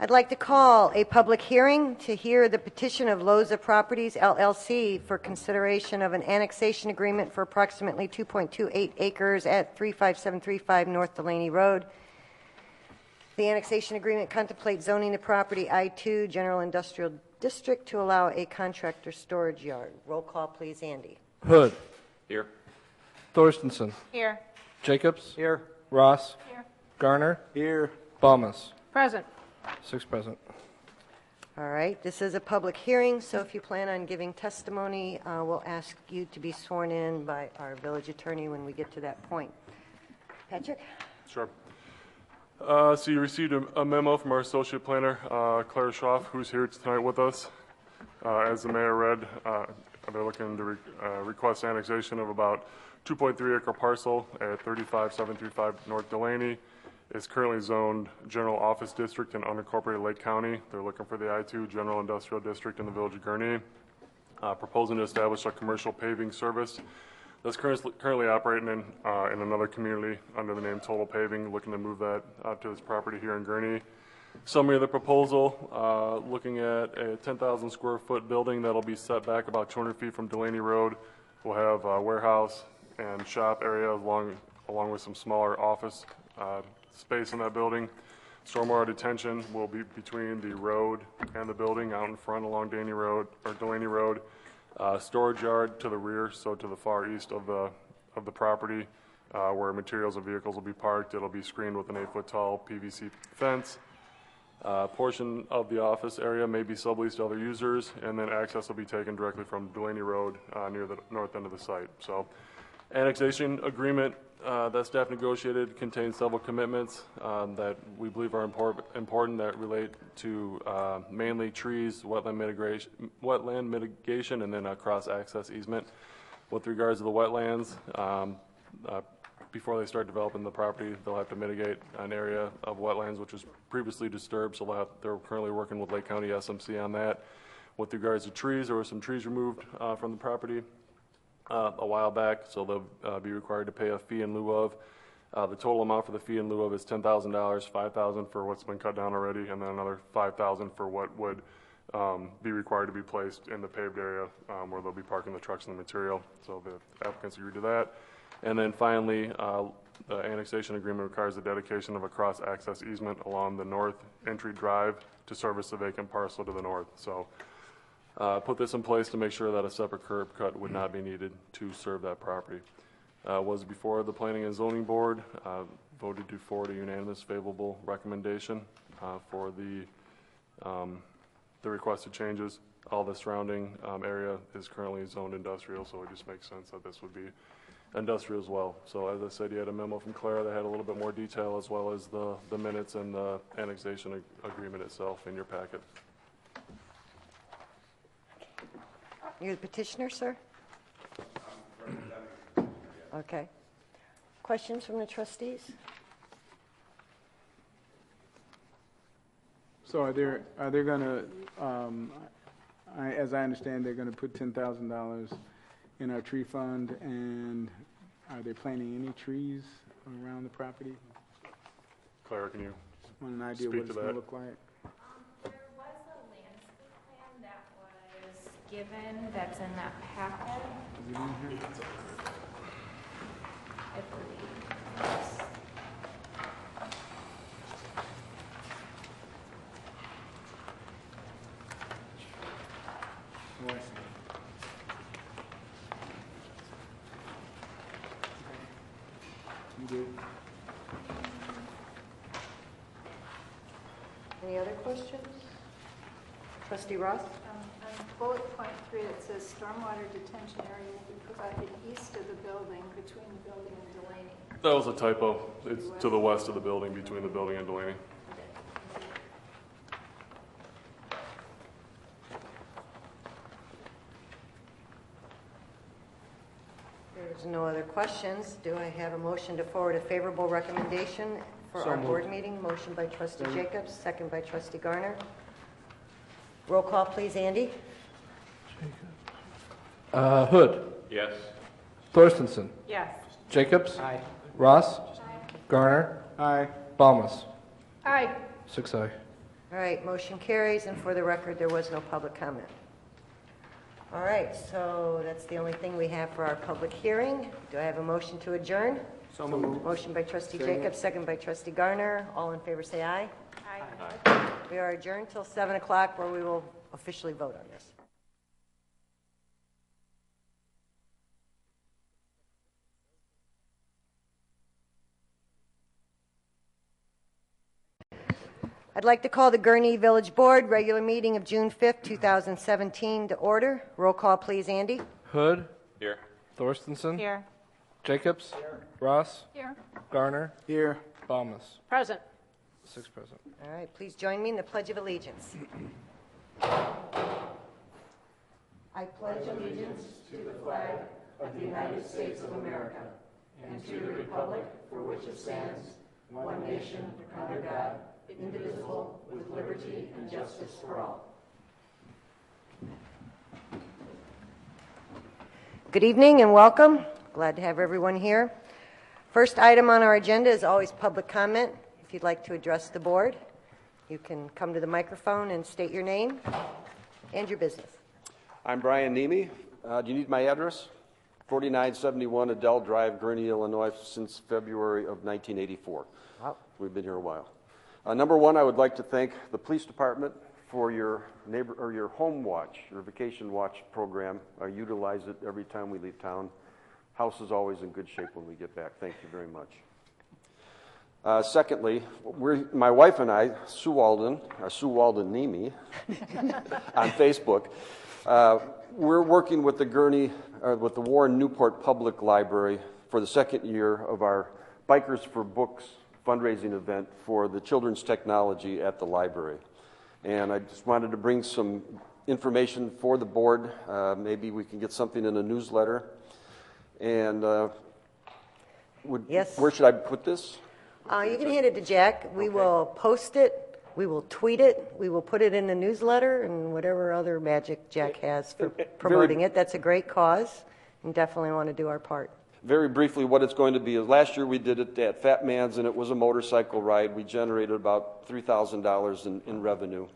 I'd like to call a public hearing to hear the petition of Loza Properties, LLC, for consideration of an annexation agreement for approximately 2.28 acres at 35735 North Delaney Road. The annexation agreement contemplates zoning the property I-2 General Industrial District to allow a contractor storage yard. Roll call, please, Andy. Hood. Here. Thorstensen. Here. Jacobs. Here. Ross. Here. Garner. Here. Balmas. Present. 6 present. All right, this is a public hearing, so if you plan on giving testimony, we'll ask you to be sworn in by our village attorney when we get to that point. Patrick? Sure. So you received a memo from our associate planner, Claire Schaff, who's here tonight with us. As the mayor read, they're looking to request annexation of about 2.3 acre parcel at 35735 North Delaney. It's currently zoned General Office District in unincorporated Lake County. They're looking for the I-2 General Industrial District in the village of Gurnee. Proposing to establish a commercial paving service that's currently operating in another community under the name Total Paving, looking to move that out to this property here in Gurnee. Summary of the proposal, looking at a 10,000 square foot building that'll be set back about 200 feet from Delaney Road. We'll have a warehouse and shop area along with some smaller office space in that building. Stormwater detention will be between the road and the building out in front along Delaney Road. Storage yard to the rear, so to the far east of the property, where materials and vehicles will be parked. It'll be screened with an 8-foot tall PVC fence. Portion of the office area may be subleased to other users, and then access will be taken directly from Delaney Road near the north end of the site. So, annexation agreement that staff negotiated contains several commitments that we believe are important that relate to mainly trees, wetland mitigation, and then a cross-access easement. With regards to the wetlands, before they start developing the property, they'll have to mitigate an area of wetlands which was previously disturbed, so they're currently working with Lake County SMC on that. With regards to trees, there were some trees removed from the property a while back, so they'll be required to pay a fee in lieu of. The total amount for the fee in lieu of is $10,000, $5,000 for what's been cut down already, and then another $5,000 for what would be required to be placed in the paved area where they'll be parking the trucks and the material. So the applicants agreed to that. And then finally, the annexation agreement requires the dedication of a cross-access easement along the north entry drive to service the vacant parcel to the north. So put this in place to make sure that a separate curb cut would not be needed to serve that property. Was before the Planning and Zoning Board, voted to forward a unanimous favorable recommendation for the requested changes. All the surrounding area is currently zoned industrial, so it just makes sense that this would be industrial as well. So as I said, you had a memo from Claire that had a little bit more detail, as well as the minutes and the annexation agreement itself in your packet. You're the petitioner, sir? Okay. Questions from the trustees? So are they going to, as I understand, they're going to put $10,000 in our tree fund, and are they planting any trees around the property? Claire, can you Want an idea what it's going to look like? There was a landscape plan that was given that's in that packet. Is it in here? I believe. Oh, I see. You good? Any other questions? Trustee Ross? On bullet point 3, it says stormwater detention area will be provided east of the building, between the building and Delaney. That was a typo. It's to the west of the building, between the building and Delaney. There's no other questions. Do I have a motion to forward a favorable recommendation for our board meeting? Motion by Trustee Jacobs, second by Trustee Garner. Roll call, please, Andy. Hood. Yes. Thorstensen. Yes. Jacobs. Aye. Ross. Garner. Aye. Balmas. Aye. 6 aye. All right, motion carries, and for the record, there was no public comment. All right, so that's the only thing we have for our public hearing. Do I have a motion to adjourn? So moved. Motion by trustee Second. Jacobs, second by trustee Garner. All in favor, say aye. Aye. We are adjourned till 7 o'clock, where we will officially vote on this. I'd like to call the Gurnee Village Board regular meeting of June 5th, 2017 to order. Roll call, please, Andy. Hood. Here. Thorstenson. Here. Jacobs. Ross. Here. Garner. Here. Baumus. Present. 6 present. All right, please join me in the Pledge of Allegiance. I pledge allegiance to the flag of the United States of America and to the republic for which it stands, one nation, under God, indivisible, with liberty and justice for all. Good evening and welcome. Glad to have everyone here. First item on our agenda is always public comment. If you'd like to address the board, you can come to the microphone and state your name and your business. I'm Brian Nemi. Do you need my address? 4971 Adele Drive, Gurnee, Illinois, since February of 1984. Wow. We've been here a while. Number one, I would like to thank the police department for your your home watch, your vacation watch program. I utilize it every time we leave town. House is always in good shape when we get back. Thank you very much. Secondly, my wife and I, Sue Walden Nemi, on Facebook, we're working with the with the Warren Newport Public Library for the second year of our Bikers for Books fundraising event for the children's technology at the library. And I just wanted to bring some information for the board. Maybe we can get something in a newsletter. And Yes. Where should I put this? You can hand it to Jack. We will post it. We will tweet it. We will put it in the newsletter and whatever other magic Jack has for promoting it. That's a great cause and definitely want to do our part. Very briefly, what it's going to be is last year we did it at Fat Man's, and it was a motorcycle ride. We generated about $3,000 in revenue.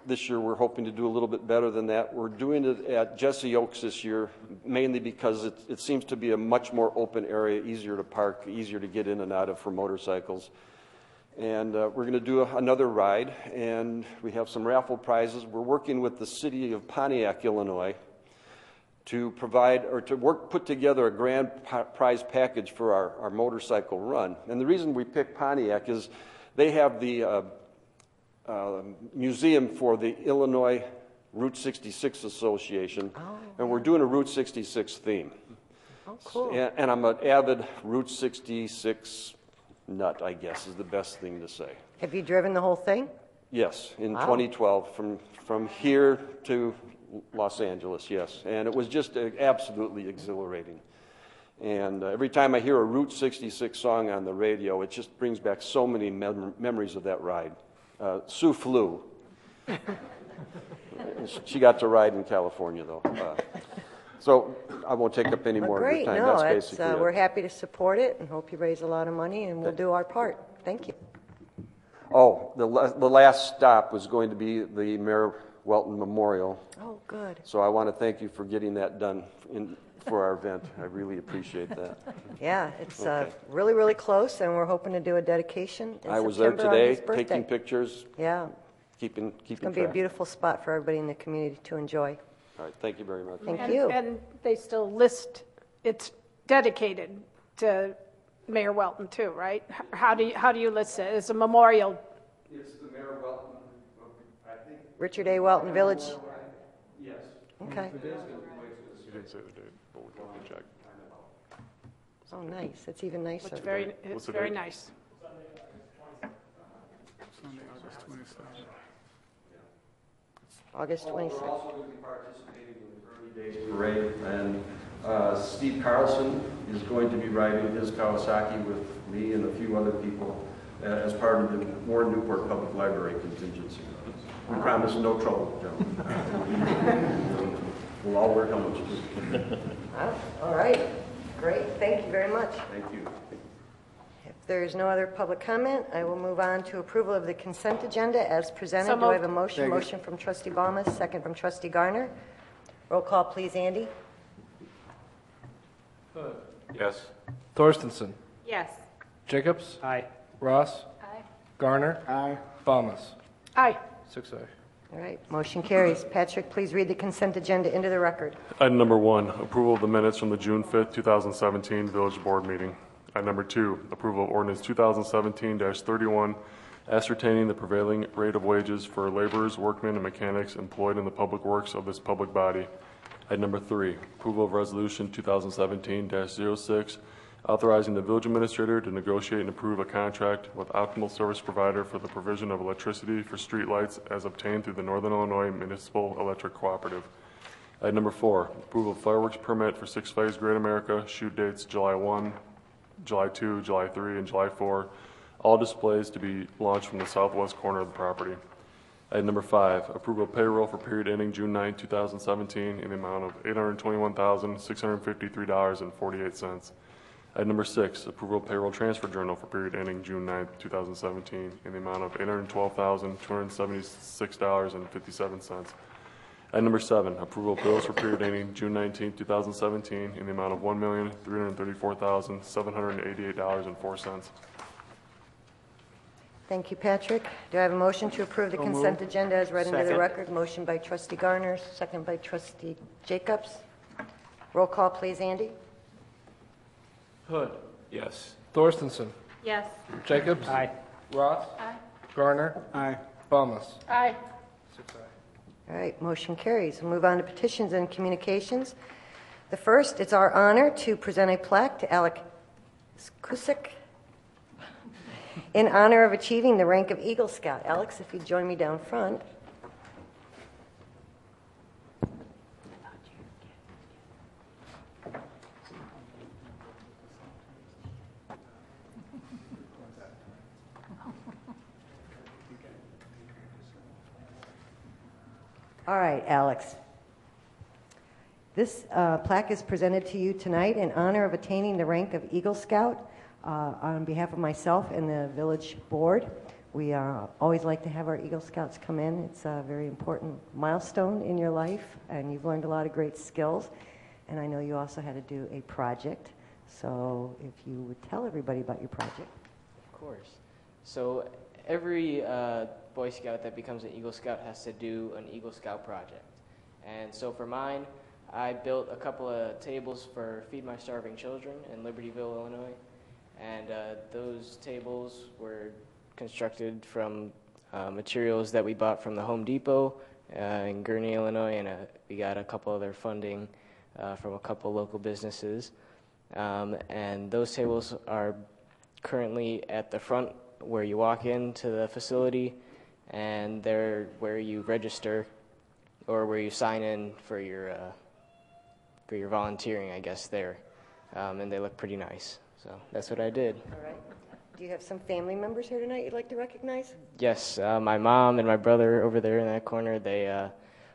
This year we're hoping to do a little bit better than that. We're doing it at Jesse Oaks this year, mainly because it seems to be a much more open area, easier to park, easier to get in and out of for motorcycles. And we're going to do another ride, and we have some raffle prizes. We're working with the city of Pontiac, Illinois, to provide or to put together a grand prize package for our motorcycle run. And the reason we picked Pontiac is they have the museum for the Illinois Route 66 Association, and we're doing a Route 66 theme. Oh, cool. And I'm an avid Route 66 nut, I guess, is the best thing to say. Have you driven the whole thing? Yes, in Wow. 2012, from here to Los Angeles, yes. And it was just absolutely exhilarating. And every time I hear a Route 66 song on the radio, it just brings back so many memories of that ride. Sue flew. She got to ride in California, though. So I won't take up any Well, more great. of your time. No, That's basically we're it. happy to support it and hope you raise a lot of money and we'll do our part. Thank you. Oh, the last stop was going to be the Mayor Welton Memorial. Oh, good. So I want to thank you for getting that done for our event. I really appreciate that. Yeah, it's Okay. really, really close, and we're hoping to do a dedication in I was there September on today his birthday. taking pictures, Yeah, keeping it's going to be a track. beautiful spot for everybody in the community to enjoy. All right, thank you very much. Thank you. And they still list it's dedicated to Mayor Welton too, right? How do you list it? It's a memorial. It's the Mayor Welton, I think. Richard A. Welton Village. Yes. Okay. You didn't say the date, but we can check. Oh, nice. That's even nicer. It's very What's the very date? nice. Sunday, August 27th. August We're 26th. also going to be participating in the Early Days Parade, and Steve Carlson is going to be riding his Kawasaki with me and a few other people as part of the Warren Newport Public Library contingency. We promise no trouble, gentlemen. We'll all wear helmets. Oh, all right. Great. Thank you very much. Thank you. Have If there is no other public comment, I will move on to approval of the consent agenda as presented. So Do I have a moved. motion? Second. Motion from trustee Ballmer, second from trustee Garner. Roll call, please, Andy. Yes. Thorstenson. Yes. Jacobs. Aye. Ross. Aye. Garner. Aye. Thomas. Aye. 6 ayes. All right, motion carries. Patrick, please read the consent agenda into the record. Item number 1, approval of the minutes from the June 5th, 2017 Village Board meeting. Item number 2, approval of ordinance 2017-31, ascertaining the prevailing rate of wages for laborers, workmen, and mechanics employed in the public works of this public body. Item number 3, approval of resolution 2017-06, authorizing the village administrator to negotiate and approve a contract with Optimal Service Provider for the provision of electricity for streetlights as obtained through the Northern Illinois Municipal Electric Cooperative. Item number 4, approval of fireworks permit for Six Flags Great America, shoot dates July 1, July 2, July 3, and July 4, all displays to be launched from the southwest corner of the property. Item number 5, approval of payroll for period ending June 9, 2017 in the amount of $821,653.48. Item number 6, approval of payroll transfer journal for period ending June 9, 2017 in the amount of $812,276.57. Item number 7, approval of bills for period ending June 19, 2017 in the amount of $1,334,788.04. Thank you, Patrick. Do I have a motion to approve the consent agenda as read into the Second. record? Motion by trustee Garner, second by trustee Jacobs. Roll call, please, Andy. Hood. Yes. Thorstenson. Yes. Jacobs. Aye. Ross. Aye. Garner. Aye. Thomas. Aye. 6 ayes. All right, motion carries. We'll move on to petitions and communications. The first, it's our honor to present a plaque to Alec Kusik in honor of achieving the rank of Eagle Scout. Alex, if you'd join me down front. All right, Alex. This plaque is presented to you tonight in honor of attaining the rank of Eagle Scout. On behalf of myself and the village board, we always like to have our Eagle Scouts come in. It's a very important milestone in your life, and you've learned a lot of great skills. And I know you also had to do a project. So if you would tell everybody about your project. Of course. So every Boy Scout that becomes an Eagle Scout has to do an Eagle Scout project. And so for mine, I built a couple of tables for Feed My Starving Children in Libertyville, Illinois. And those tables were constructed from materials that we bought from the Home Depot in Gurnee, Illinois, and we got a couple other funding from a couple local businesses. And those tables are currently at the front where you walk into the facility, and they're where you register or where you sign in for your volunteering, I guess, there. And they look pretty nice. So that's what I did. All right. Do you have some family members here tonight you'd like to recognize? Yes, my mom and my brother over there in that corner, they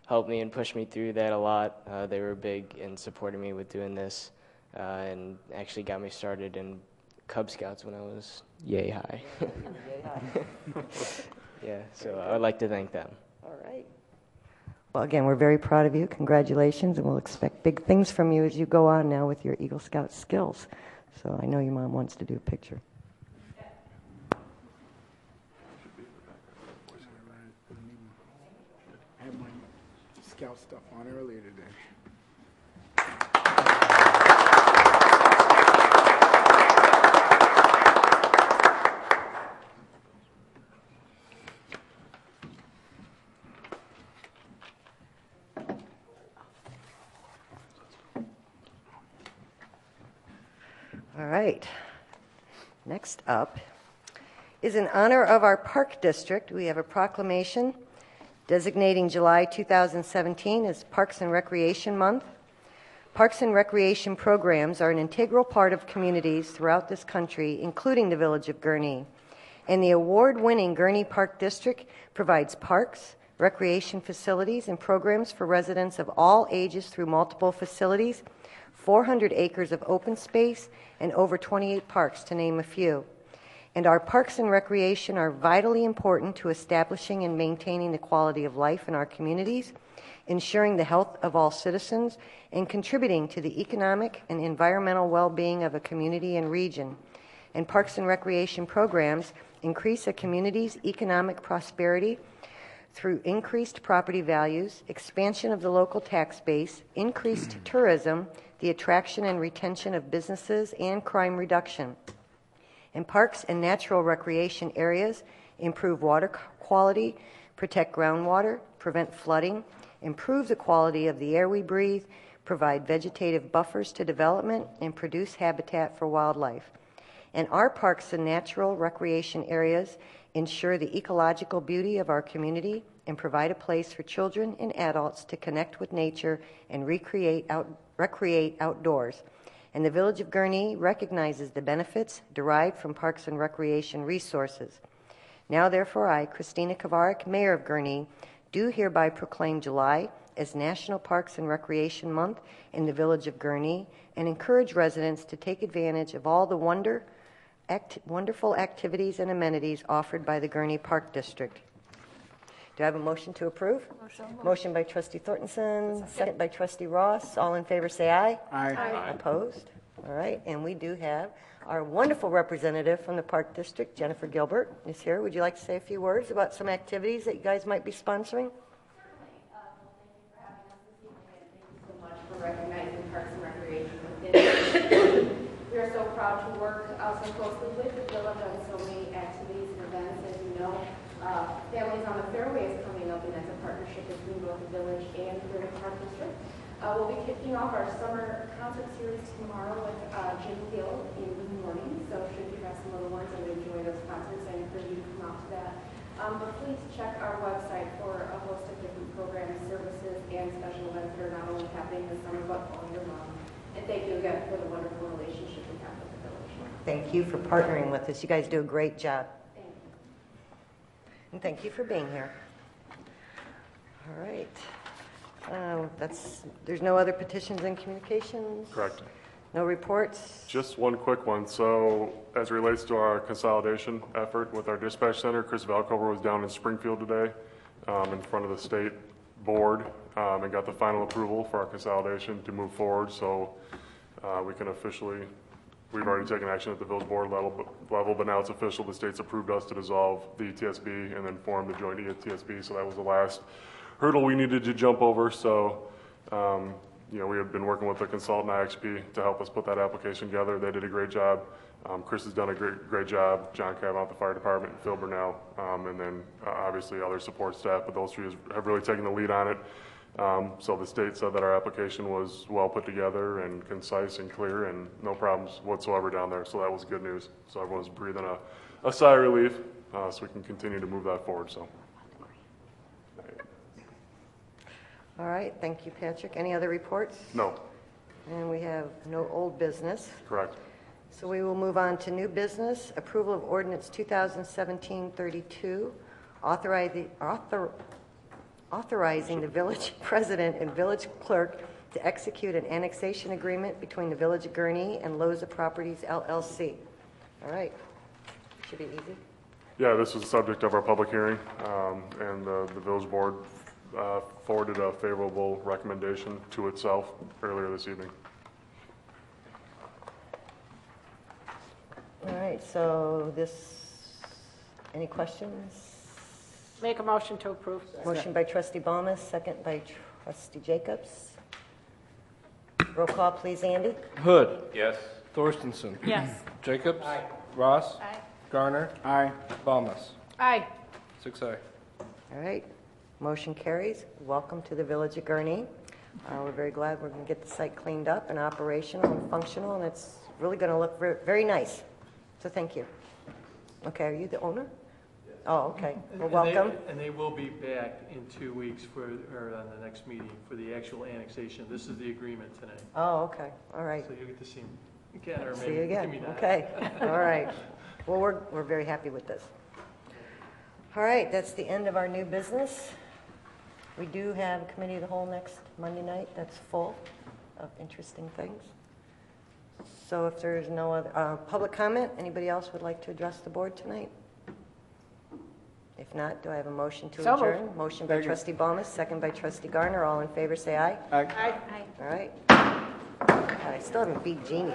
helped me and pushed me through that a lot. They were big in supporting me with doing this and actually got me started in Cub Scouts when I was yay high. Yeah, so I would like to thank them. All right. Well, again, we're very proud of you. Congratulations, and we'll expect big things from you as you go on now with your Eagle Scout skills. So I know your mom wants to do a picture. I had my scout stuff on earlier today. All right. Next up is in honor of our Park District. We have a proclamation designating July 2017 as Parks and Recreation Month. Parks and recreation programs are an integral part of communities throughout this country, including the village of Gurnee. And the award-winning Gurnee Park District provides parks, recreation facilities, and programs for residents of all ages through multiple facilities, 400 acres of open space, and over 28 parks, to name a few. And our parks and recreation are vitally important to establishing and maintaining the quality of life in our communities, ensuring the health of all citizens, and contributing to the economic and environmental well-being of a community and region. And parks and recreation programs increase a community's economic prosperity through increased property values, expansion of the local tax base, increased tourism, the attraction and retention of businesses, and crime reduction. And parks and natural recreation areas improve water quality, protect groundwater, prevent flooding, improve the quality of the air we breathe, provide vegetative buffers to development, and produce habitat for wildlife. And our parks and natural recreation areas ensure the ecological beauty of our community and provide a place for children and adults to connect with nature and recreate outdoors. And the Village of Gurnee recognizes the benefits derived from parks and recreation resources. Now, therefore, I, Christina Kavarik, Mayor of Gurnee, do hereby proclaim July as National Parks and Recreation Month in the Village of Gurnee and encourage residents to take advantage of all the wonderful activities and amenities offered by the Gurnee Park District. Do I have a motion to approve? Motion by Trustee Thorntonson, second by Trustee Ross. All in favor say aye. Aye. Opposed? All right, and we do have our wonderful representative from the Park District, Jennifer Gilbert, is here. Would you like to say a few words about some activities that you guys might be sponsoring? For recognizing Parks and Recreation within. We are so proud to work so closely with the village on so many activities and events. As you know, Families on the Fairway is coming up, and that's a partnership between both the village and the Park District. We'll be kicking off our summer concert series tomorrow with Jim Hill in the morning. So should you have some little ones that would enjoy those concerts, I encourage you to come out to that. But please check our website for a host of different programs, services, and special events that are not only happening this summer, but all year long. And thank you again for the wonderful relationship we have with the village. Thank you for partnering with us. You guys do a great job. Thank you. And thank you for being here. All right. There's no other petitions and communications? Correct. No reports? Just one quick one. So as it relates to our consolidation effort with our dispatch center, Chris Valcover was down in Springfield today in front of the state board and got the final approval for our consolidation to move forward. So we can officially, we've already taken action at the village board level, but now it's official. The state's approved us to dissolve the ETSB and then form the joint ETSB. So that was the last hurdle we needed to jump over. So we had been working with a consultant, IXP, to help us put that application together. They did a great job. Chris has done a great job. John Cavanaugh at the fire department, Phil Burnell, and then obviously other support staff. But those three have really taken the lead on it. So the state said that our application was well put together and concise and clear, and no problems whatsoever down there. So that was good news. So everyone's breathing a sigh of relief, so we can continue to move that forward. So. All right, thank you, Patrick. Any other reports? No. And we have no old business. Correct. So we will move on to new business, approval of ordinance 2017-32, authorizing the village president and village clerk to execute an annexation agreement between the Village of Gurnee and Loza Properties, LLC. All right, should be easy. Yeah, this was the subject of our public hearing, and the village board forwarded a favorable recommendation to itself earlier this evening. All right, so any questions? Make a motion to approve. Motion by Trustee Balmas, second by Trustee Jacobs. Roll call, please, Andy. Hood. Yes. Thorstenson. Yes. Jacobs. Aye. Ross. Aye. Garner. Aye. Balmas. Aye. 6 aye. All right, motion carries. Welcome to the Village of Gurnee. We're very glad we're going to get the site cleaned up and operational and functional, and it's really going to look very nice. So thank you. Okay, are you the owner? Oh, okay. Well, welcome. And they will be back in 2 weeks on the next meeting for the actual annexation. This is the agreement tonight. Oh, okay. All right. So you'll get to see him again, or See you maybe again. maybe not. Okay. All right. Well, we're very happy with this. All right, that's the end of our new business. We do have a committee of the whole next Monday night that's full of interesting things. So if there's no other, public comment, anybody else would like to address the board tonight? If not, do I have a motion to So moved. adjourn? Motion by Second. trustee Bomas, second by trustee Garner. All in favor, say aye. Aye. Aye. All right. God, I still haven't beat Jeannie.